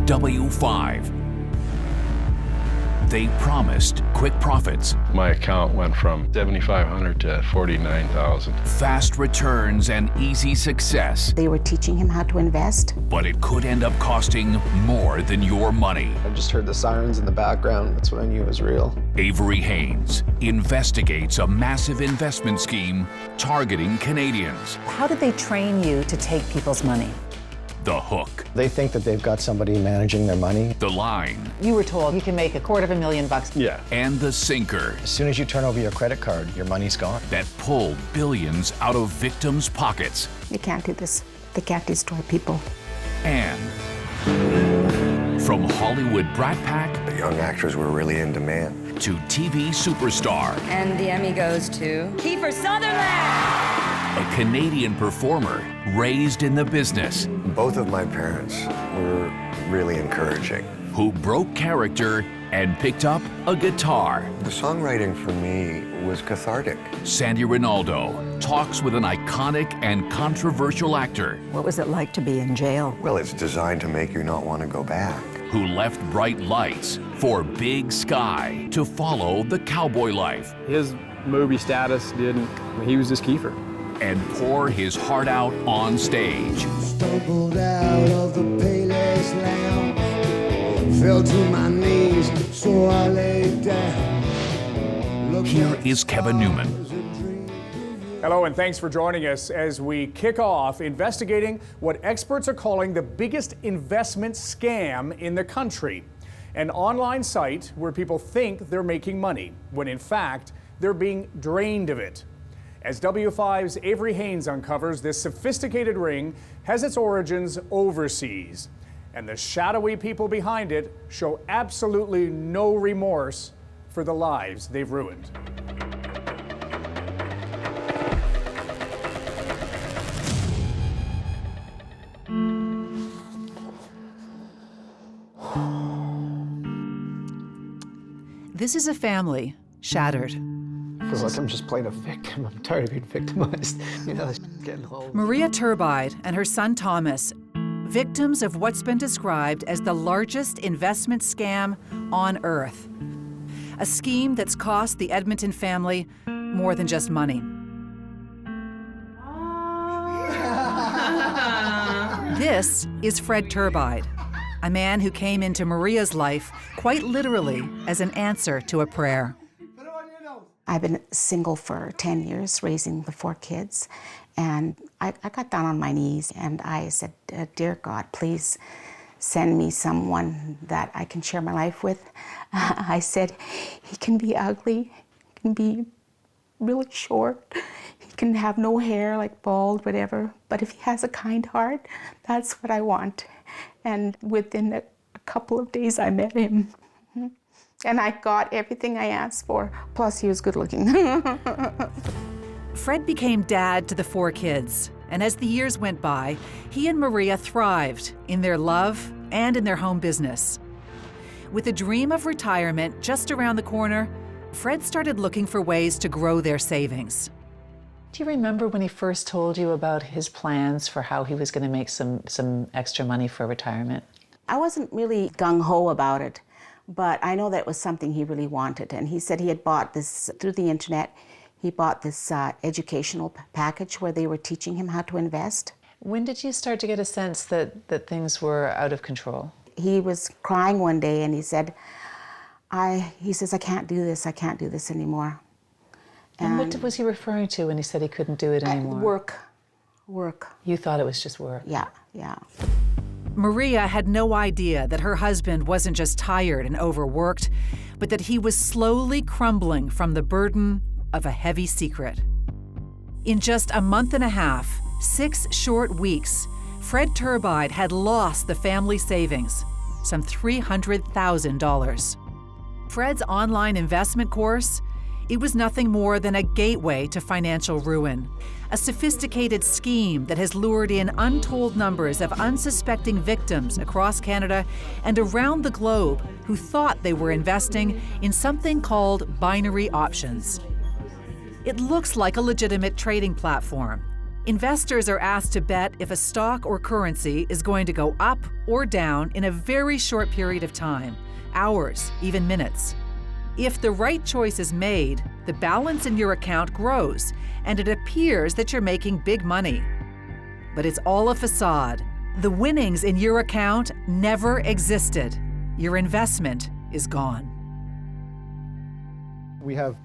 W5. They promised quick profits, My account went from $7,500 to $49,000. fast returns, and easy success. They were teaching him how to invest. But it could end up costing more than your money. I just heard the sirens in the background. That's when I knew it was real. Avery Haynes investigates a massive investment scheme targeting Canadians. How did they train you to take people's money? The hook, They think that they've got somebody managing their money. the line, You were told you can make $250,000. Yeah. and the sinker As soon as you turn over your credit card, your money's gone. that pulled billions out of victims' pockets. You can't do this. They can't destroy people. And from Hollywood brat pack The young actors were really in demand. to TV superstar, And the Emmy goes to Kiefer Sutherland. a Canadian performer raised in the business Both of my parents were really encouraging. who broke character and picked up a guitar. The songwriting for me was cathartic. Sandy Ronaldo talks with an iconic and controversial actor What was it like to be in jail? Well, it's designed to make you not want to go back. who left bright lights for Big Sky to follow the cowboy life His movie status he was just Kiefer. and pour his heart out on stage. Stumbled out of the Payless Lounge, fell to my knees, so I laid down. Here is Kevin Newman. Hello, and thanks for joining us as we kick off investigating what experts are calling the biggest investment scam in the country. An online site where people think they're making money, when in fact, they're being drained of it. As W5's Avery Haynes uncovers, this sophisticated ring has its origins overseas. And the shadowy people behind it show absolutely no remorse for the lives they've ruined. This is a family shattered. I feel like I'm just playing a victim. I'm tired of being victimized. It's getting old. Maria Turbide and her son Thomas, victims of what's been described as the largest investment scam on earth. A scheme that's cost the Edmonton family more than just money. This is Fred Turbide, a man who came into Maria's life quite literally as an answer to a prayer. I've been single for 10 years, raising the 4 kids. And I got down on my knees and I said, dear God, please send me someone that I can share my life with. I said, he can be ugly, he can be really short, he can have no hair, like bald, whatever. But if he has a kind heart, that's what I want. And within a couple of days, I met him. And I got everything I asked for, plus he was good looking. Fred became dad to the 4 kids, and as the years went by, he and Maria thrived in their love and in their home business. With a dream of retirement just around the corner, Fred started looking for ways to grow their savings. Do you remember when he first told you about his plans for how he was going to make some extra money for retirement? I wasn't really gung-ho about it, but I know that was something he really wanted. And he said he had bought this through the internet. He bought this educational package where they were teaching him how to invest. When did you start to get a sense that things were out of control? He was crying one day and he said, he says, I can't do this anymore. And what was he referring to when he said he couldn't do it anymore? Work. You thought it was just work? Yeah. Maria had no idea that her husband wasn't just tired and overworked, but that he was slowly crumbling from the burden of a heavy secret. In just a month and a half, 6 short weeks, Fred Turbide had lost the family savings, some $300,000. Fred's online investment course, it was nothing more than a gateway to financial ruin, a sophisticated scheme that has lured in untold numbers of unsuspecting victims across Canada and around the globe who thought they were investing in something called binary options. It looks like a legitimate trading platform. Investors are asked to bet if a stock or currency is going to go up or down in a very short period of time, hours, even minutes. If the right choice is made, the balance in your account grows, and it appears that you're making big money. But it's all a facade. The winnings in your account never existed. Your investment is gone. We have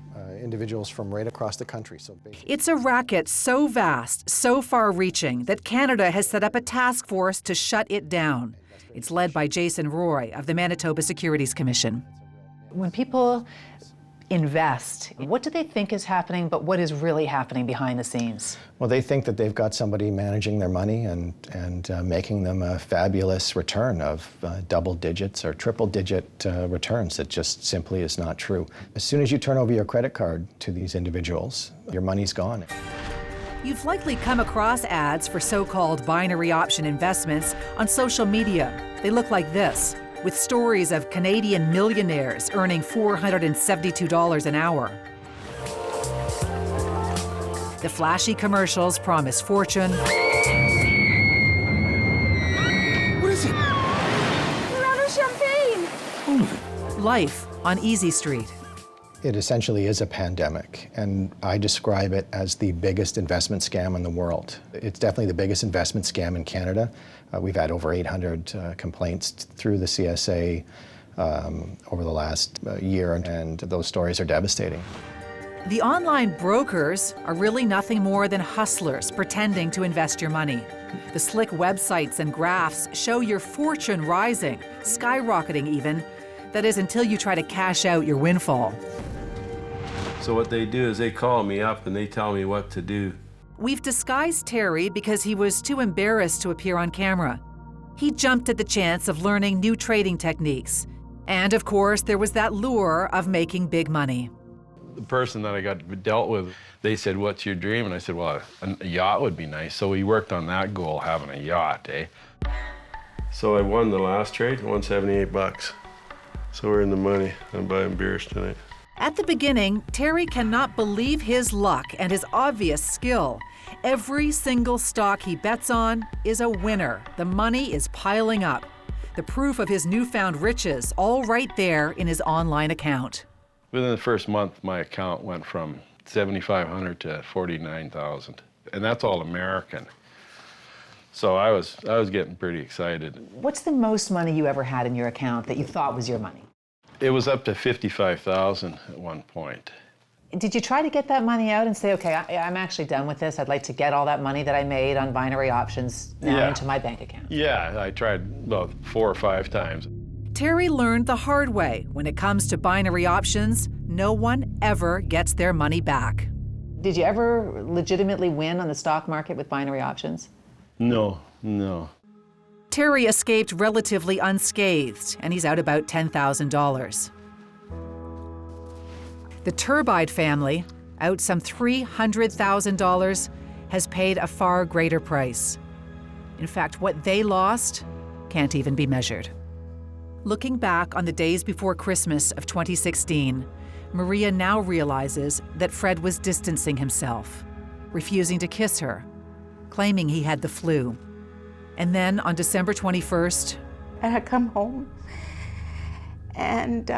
individuals from right across the country. It's a racket so vast, so far-reaching, that Canada has set up a task force to shut it down. It's led by Jason Roy of the Manitoba Securities Commission. When people invest, what do they think is happening, but what is really happening behind the scenes? Well, they think that they've got somebody managing their money and making them a fabulous return of double digits or triple digit returns. That just simply is not true. As soon as you turn over your credit card to these individuals, your money's gone. You've likely come across ads for so-called binary option investments on social media. They look like this, with stories of Canadian millionaires earning $472 an hour. The flashy commercials promise fortune. What is it? We're out of champagne! Life on Easy Street. It essentially is a pandemic, and I describe it as the biggest investment scam in the world. It's definitely the biggest investment scam in Canada. We've had over 800 complaints through the CSA over the last year, and those stories are devastating. The online brokers are really nothing more than hustlers pretending to invest your money. The slick websites and graphs show your fortune rising, skyrocketing even. That is, until you try to cash out your windfall. So what they do is they call me up and they tell me what to do. We've disguised Terry because he was too embarrassed to appear on camera. He jumped at the chance of learning new trading techniques. And of course, there was that lure of making big money. The person that I got dealt with, they said, "What's your dream?" And I said, "Well, a yacht would be nice." So we worked on that goal, having a yacht, eh? So I won the last trade, won $78. So we're in the money. I'm buying beers tonight. At the beginning, Terry cannot believe his luck and his obvious skill. Every single stock he bets on is a winner. The money is piling up. The proof of his newfound riches, all right there in his online account. Within the first month, my account went from $7,500 to $49,000, and that's all American. So I was getting pretty excited. What's the most money you ever had in your account that you thought was your money? It was up to $55,000 at one point. Did you try to get that money out and say, okay, I'm actually done with this. I'd like to get all that money that I made on binary options now into my bank account? Yeah, I tried about 4 or 5 times. Terry learned the hard way. When it comes to binary options, no one ever gets their money back. Did you ever legitimately win on the stock market with binary options? No. Terry escaped relatively unscathed, and he's out about $10,000. The Turbide family, out some $300,000, has paid a far greater price. In fact, what they lost can't even be measured. Looking back on the days before Christmas of 2016, Maria now realizes that Fred was distancing himself, refusing to kiss her, claiming he had the flu. And then on December 21st, I had come home and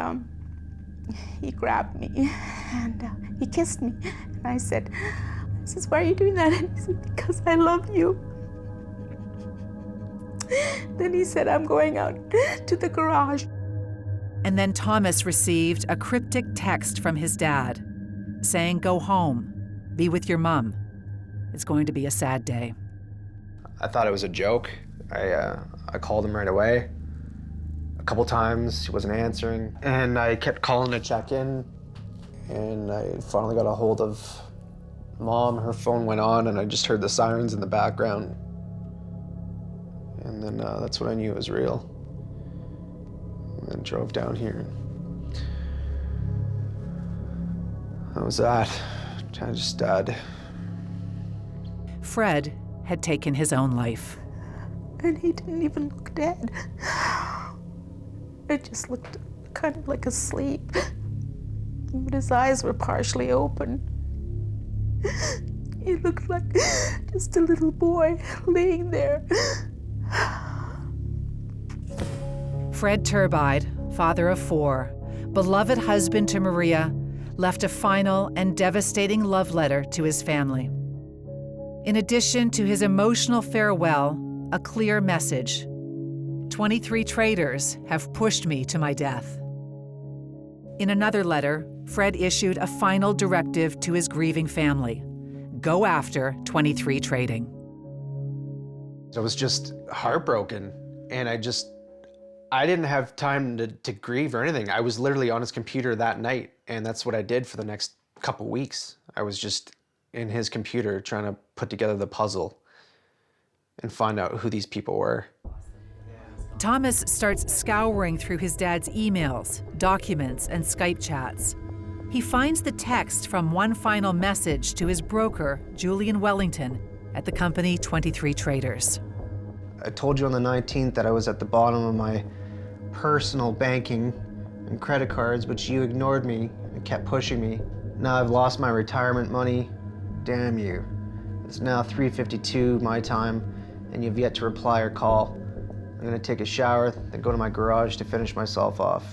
he grabbed me and he kissed me. And I said, "Why are you doing that?" And he said, "Because I love you." Then he said, "I'm going out to the garage." And then Thomas received a cryptic text from his dad saying, "Go home, be with your mom. It's going to be a sad day." I thought it was a joke. I called him right away. A couple times, he wasn't answering. And I kept calling to check in. And I finally got a hold of Mom. Her phone went on and I just heard the sirens in the background. And then that's when I knew it was real. And then drove down here. That was that. I just died. Fred had taken his own life. And he didn't even look dead. It just looked kind of like asleep. But his eyes were partially open. He looked like just a little boy laying there. Fred Turbide, father of 4, beloved husband to Maria, left a final and devastating love letter to his family. In addition to his emotional farewell, a clear message: 23 traitors have pushed me to my death. In another letter, Fred issued a final directive to his grieving family: go after 23 Trading. I was just heartbroken, and I didn't have time to grieve or anything. I was literally on his computer that night, and that's what I did for the next couple weeks. I was just in his computer trying to put together the puzzle and find out who these people were. Thomas starts scouring through his dad's emails, documents, and Skype chats. He finds the text from one final message to his broker, Julian Wellington, at the company 23 Traders. I told you on the 19th that I was at the bottom of my personal banking and credit cards, but you ignored me and kept pushing me. Now I've lost my retirement money. Damn you. It's now 3:52 my time, and you've yet to reply or call. I'm gonna take a shower, then go to my garage to finish myself off.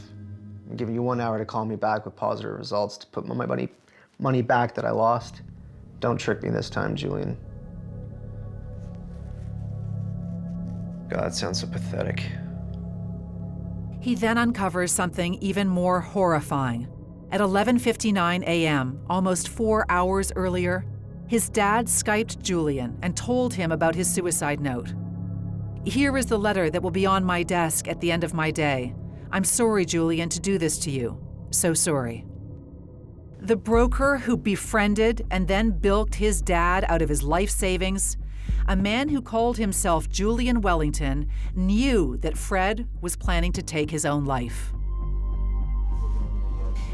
I'm giving you 1 hour to call me back with positive results to put my money back that I lost. Don't trick me this time, Julian. God, that sounds so pathetic. He then uncovers something even more horrifying. At 11:59 a.m., almost 4 hours earlier, his dad Skyped Julian and told him about his suicide note. Here is the letter that will be on my desk at the end of my day. I'm sorry, Julian, to do this to you. So sorry. The broker who befriended and then bilked his dad out of his life savings, a man who called himself Julian Wellington, knew that Fred was planning to take his own life.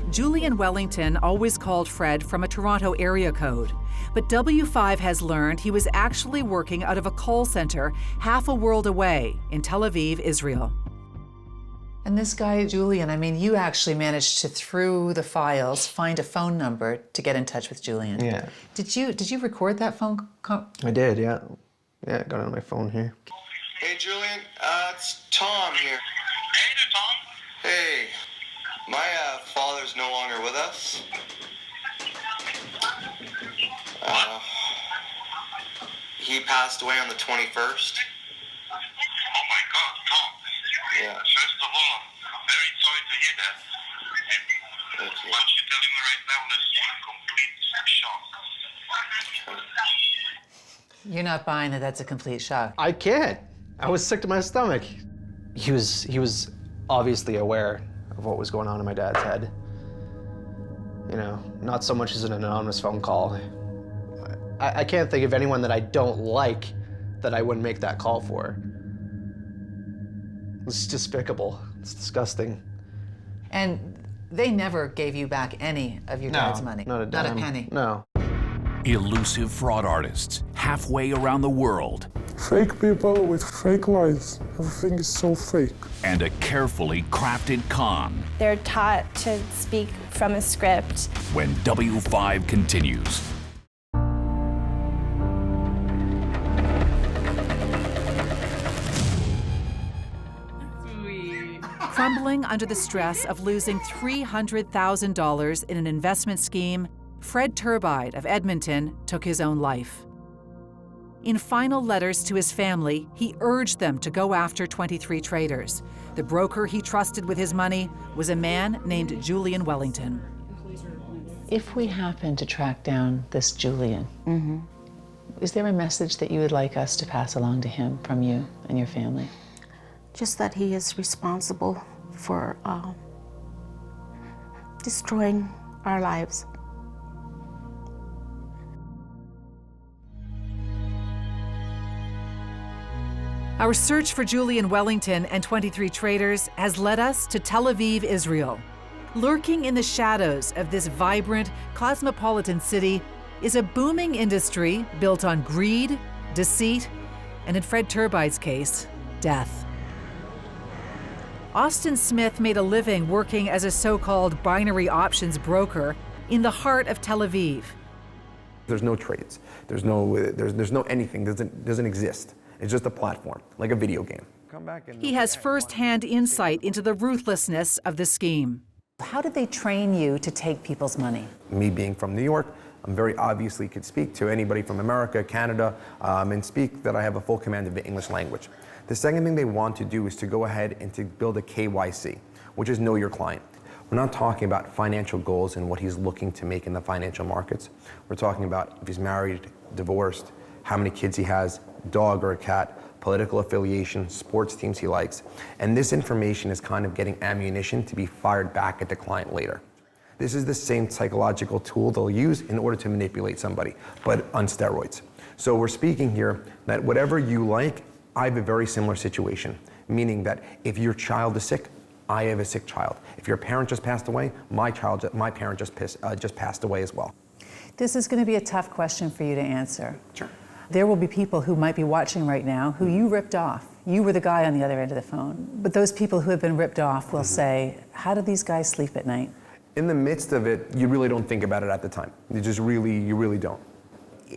Julian Wellington always called Fred from a Toronto area code, but W5 has learned he was actually working out of a call center half a world away in Tel Aviv, Israel. And this guy, Julian, I mean, you actually managed to, through the files, find a phone number to get in touch with Julian. Yeah. Did you record that phone call? I did, yeah. Yeah, I got it on my phone here. Hey, Julian, it's Tom here. Hey there, Tom. Hey, my father's no longer with us. He passed away on the 21st. Oh my God, Tom. Yeah. First of all, I'm very sorry to hear that. And what you're telling me right now is a complete shock. You're not buying that that's a complete shock. I can't. I was sick to my stomach. He was obviously aware of what was going on in my dad's head. You know, not so much as an anonymous phone call. I can't think of anyone that I don't like that I wouldn't make that call for. It's despicable. It's disgusting. And they never gave you back any of your dad's money? Not a dime. Not a penny? No. Elusive fraud artists halfway around the world. Fake people with fake lives. Everything is so fake. And a carefully crafted con. They're taught to speak from a script. When W5 continues. Crumbling under the stress of losing $300,000 in an investment scheme, Fred Turbide of Edmonton took his own life. In final letters to his family, he urged them to go after 23 Traders. The broker he trusted with his money was a man named Julian Wellington. If we happen to track down this Julian, is there a message that you would like us to pass along to him from you and your family? Just that he is responsible for destroying our lives. Our search for Julian Wellington and 23 Traders has led us to Tel Aviv, Israel. Lurking in the shadows of this vibrant, cosmopolitan city is a booming industry built on greed, deceit, and in Fred Turbide's case, death. Austin Smith made a living working as a so-called binary options broker in the heart of Tel Aviv. There's no trades. There's no anything. Doesn't exist. It's just a platform, like a video game. He has first-hand insight into the ruthlessness of the scheme. How did they train you to take people's money? Me being from New York, I'm very obviously could speak to anybody from America, Canada, and speak that I have a full command of the English language. The second thing they want to do is to go ahead and to build a KYC, which is know your client. We're not talking about financial goals and what he's looking to make in the financial markets. We're talking about if he's married, divorced, how many kids he has, dog or a cat, political affiliation, sports teams he likes. And this information is kind of getting ammunition to be fired back at the client later. This is the same psychological tool they'll use in order to manipulate somebody, but on steroids. So we're speaking here that whatever you like, I have a very similar situation, meaning that if your child is sick, I have a sick child. If your parent just passed away, my parent just passed away as well. This is going to be a tough question for you to answer. Sure. There will be people who might be watching right now who you ripped off. You were the guy on the other end of the phone. But those people who have been ripped off will say, how do these guys sleep at night? In the midst of it, you really don't think about it at the time. You really don't.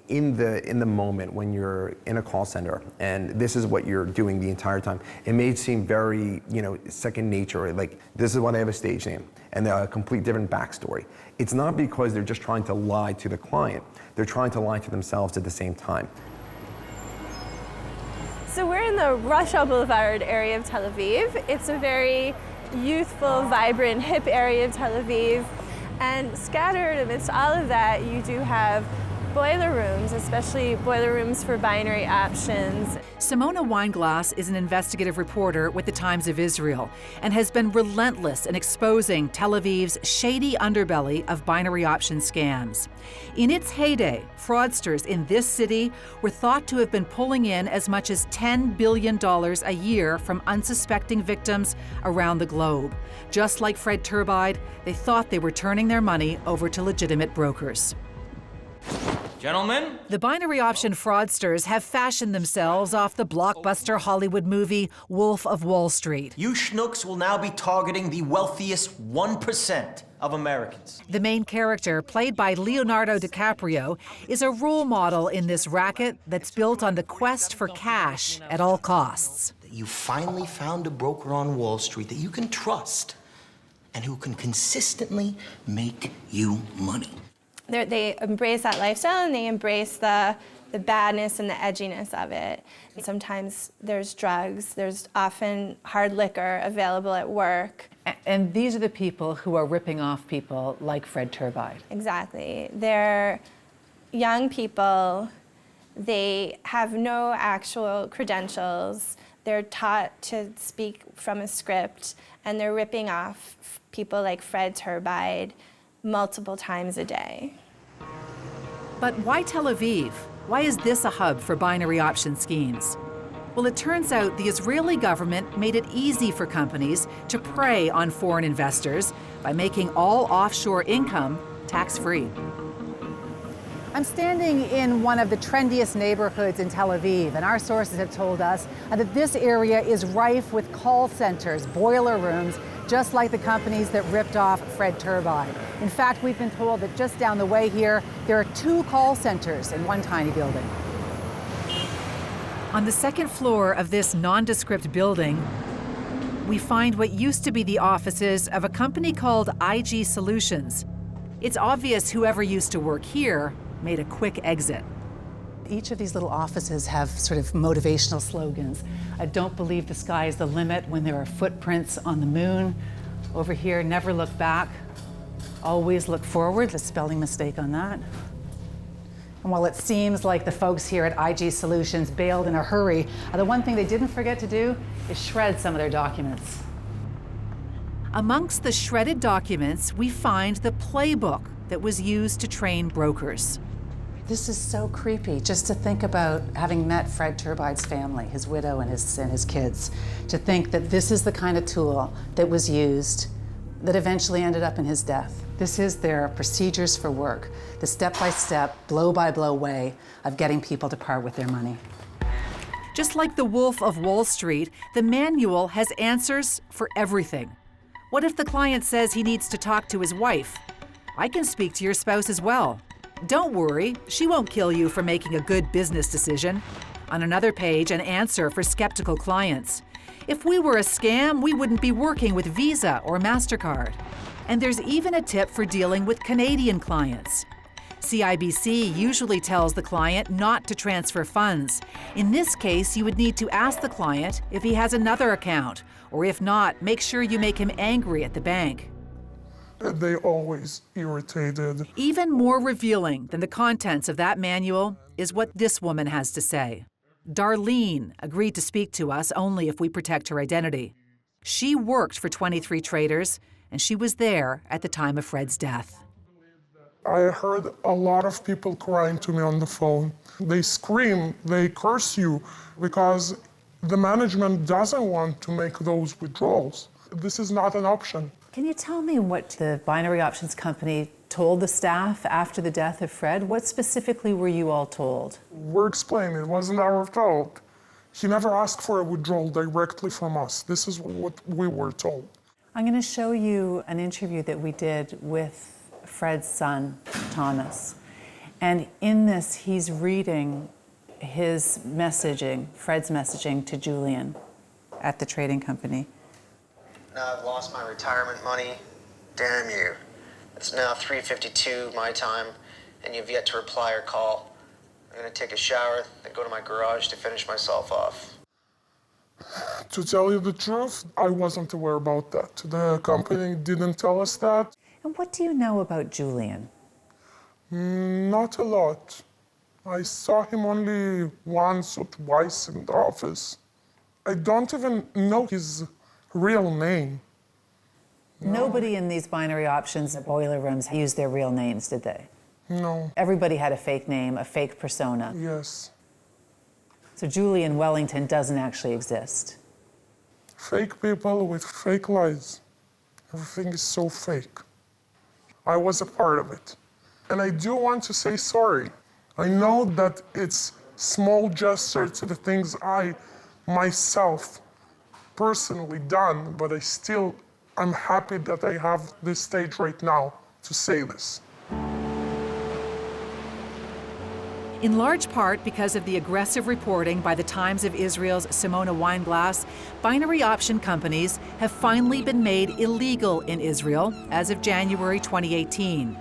In the moment when you're in a call center and this is what you're doing the entire time, it may seem very, second nature, like this is when I have a stage name and a complete different backstory. It's not because they're just trying to lie to the client, they're trying to lie to themselves at the same time. So we're in the Rothschild Boulevard area of Tel Aviv. It's a very youthful, vibrant, hip area of Tel Aviv. And scattered amidst all of that, you do have boiler rooms, especially boiler rooms for binary options. Simona Weinglass is an investigative reporter with the Times of Israel and has been relentless in exposing Tel Aviv's shady underbelly of binary option scams. In its heyday, fraudsters in this city were thought to have been pulling in as much as $10 billion a year from unsuspecting victims around the globe. Just like Fred Turbide, they thought they were turning their money over to legitimate brokers. Gentlemen? The binary option fraudsters have fashioned themselves off the blockbuster Hollywood movie Wolf of Wall Street. You schnooks will now be targeting the wealthiest 1% of Americans. The main character, played by Leonardo DiCaprio, is a role model in this racket that's built on the quest for cash at all costs. You finally found a broker on Wall Street that you can trust and who can consistently make you money. They embrace that lifestyle and they embrace the badness and the edginess of it. Sometimes there's drugs, there's often hard liquor available at work. And these are the people who are ripping off people like Fred Turbide. Exactly. They're young people, they have no actual credentials, they're taught to speak from a script, and they're ripping off people like Fred Turbide multiple times a day. But why Tel Aviv? Why is this a hub for binary option schemes? Well, it turns out the Israeli government made it easy for companies to prey on foreign investors by making all offshore income tax-free. I'm standing in one of the trendiest neighborhoods in Tel Aviv, and our sources have told us that this area is rife with call centers, boiler rooms, just like the companies that ripped off Fred Turbide. In fact, we've been told that just down the way here, there are 2 call centers in one tiny building. On the second floor of this nondescript building, we find what used to be the offices of a company called IG Solutions. It's obvious whoever used to work here made a quick exit. Each of these little offices have sort of motivational slogans. I don't believe the sky is the limit when there are footprints on the moon. Over here, never look back, always look forward. The spelling mistake on that. And while it seems like the folks here at IG Solutions bailed in a hurry, the one thing they didn't forget to do is shred some of their documents. Amongst the shredded documents, we find the playbook that was used to train brokers. This is so creepy, just to think about having met Fred Turbide's family, his widow and his kids, to think that this is the kind of tool that was used that eventually ended up in his death. This is their procedures for work, the step-by-step, blow-by-blow way of getting people to part with their money. Just like the Wolf of Wall Street, the manual has answers for everything. What if the client says he needs to talk to his wife? I can speak to your spouse as well. Don't worry, she won't kill you for making a good business decision. On another page, an answer for skeptical clients. If we were a scam, we wouldn't be working with Visa or MasterCard. And there's even a tip for dealing with Canadian clients. CIBC usually tells the client not to transfer funds. In this case, you would need to ask the client if he has another account, or if not, make sure you make him angry at the bank. They always irritated. Even more revealing than the contents of that manual is what this woman has to say. Darlene agreed to speak to us only if we protect her identity. She worked for 23 Traders, and she was there at the time of Fred's death. I heard a lot of people crying to me on the phone. They scream, they curse you, because the management doesn't want to make those withdrawals. This is not an option. Can you tell me what the Binary Options Company told the staff after the death of Fred? What specifically were you all told? We're explaining, it wasn't our fault. He never asked for a withdrawal directly from us. This is what we were told. I'm going to show you an interview that we did with Fred's son, Thomas. And in this, he's reading his messaging, Fred's messaging to Julian at the trading company. Now I've lost my retirement money. Damn you. It's now 3:52 my time, and you've yet to reply or call. I'm gonna take a shower, then go to my garage to finish myself off. To tell you the truth, I wasn't aware about that. The company didn't tell us that. And what do you know about Julian? Not a lot. I saw him only once or twice in the office. I don't even know his real name. Nobody in these binary options boiler rooms used their real names, did they? No. Everybody had a fake name, a fake persona. Yes. So Julian Wellington doesn't actually exist. Fake people with fake lies. Everything is so fake. I was a part of it. And I do want to say sorry. I know that it's small gesture to the things I myself personally done, but I'm happy that I have this stage right now to say this. In large part because of the aggressive reporting by the Times of Israel's Simona Weinglass, binary option companies have finally been made illegal in Israel as of January 2018.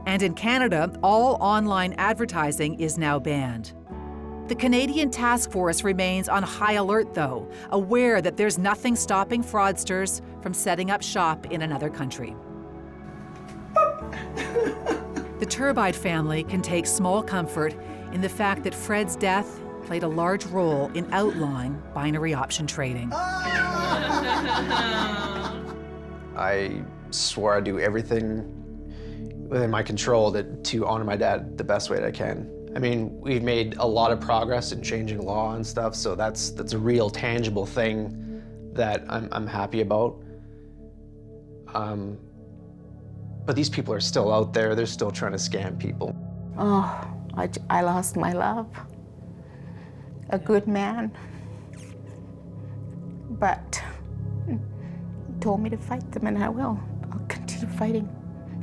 And in Canada, all online advertising is now banned. The Canadian task force remains on high alert, though, aware that there's nothing stopping fraudsters from setting up shop in another country. The Turbide family can take small comfort in the fact that Fred's death played a large role in outlawing binary option trading. I swore I'd do everything within my control to honor my dad the best way that I can. I mean, we've made a lot of progress in changing law and stuff, so that's a real tangible thing that I'm happy about. But these people are still out there. They're still trying to scam people. Oh, I lost my love. A good man. But he told me to fight them, and I will. I'll continue fighting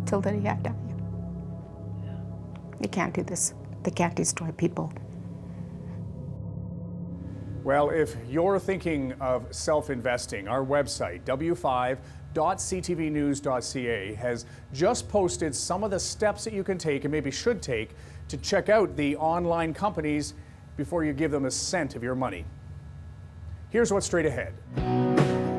till the day I die. They can't do this. They can't destroy people. Well, if you're thinking of self-investing, our website, w5.ctvnews.ca, has just posted some of the steps that you can take and maybe should take to check out the online companies before you give them a cent of your money. Here's what's straight ahead.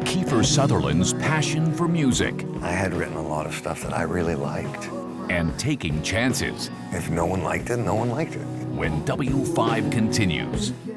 Kiefer Sutherland's passion for music. I had written a lot of stuff that I really liked. And taking chances. If no one liked it, no one liked it. When W5 continues.